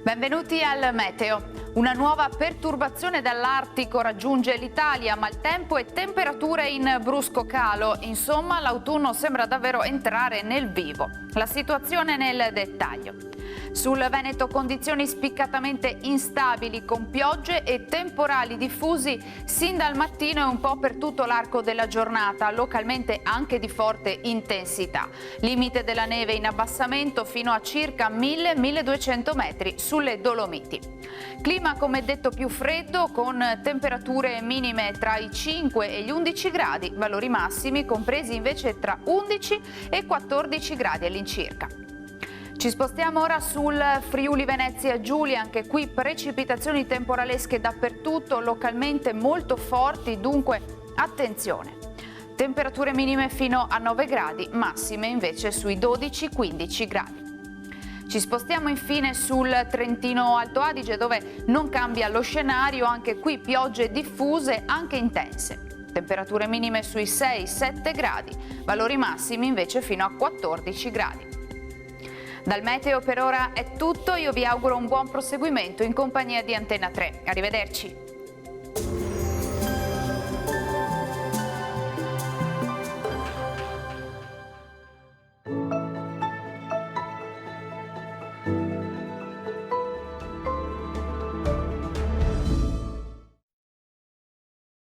Benvenuti al Meteo. Una nuova perturbazione dall'Artico raggiunge l'Italia, maltempo e temperature in brusco calo. Insomma, l'autunno sembra davvero entrare nel vivo. La situazione nel dettaglio. Sul Veneto condizioni spiccatamente instabili con piogge e temporali diffusi sin dal mattino e un po' per tutto l'arco della giornata, localmente anche di forte intensità. Limite della neve in abbassamento fino a circa 1000-1200 metri sulle Dolomiti. Clima come detto più freddo con temperature minime tra i 5 e gli 11 gradi, valori massimi compresi invece tra 11 e 14 gradi all'incirca. Ci spostiamo ora sul Friuli Venezia Giulia, anche qui precipitazioni temporalesche dappertutto, localmente molto forti, dunque attenzione. Temperature minime fino a 9 gradi, massime invece sui 12-15 gradi. Ci spostiamo infine sul Trentino Alto Adige, dove non cambia lo scenario, anche qui piogge diffuse anche intense. Temperature minime sui 6-7 gradi, valori massimi invece fino a 14 gradi. Dal meteo per ora è tutto, io vi auguro un buon proseguimento in compagnia di Antena 3. Arrivederci.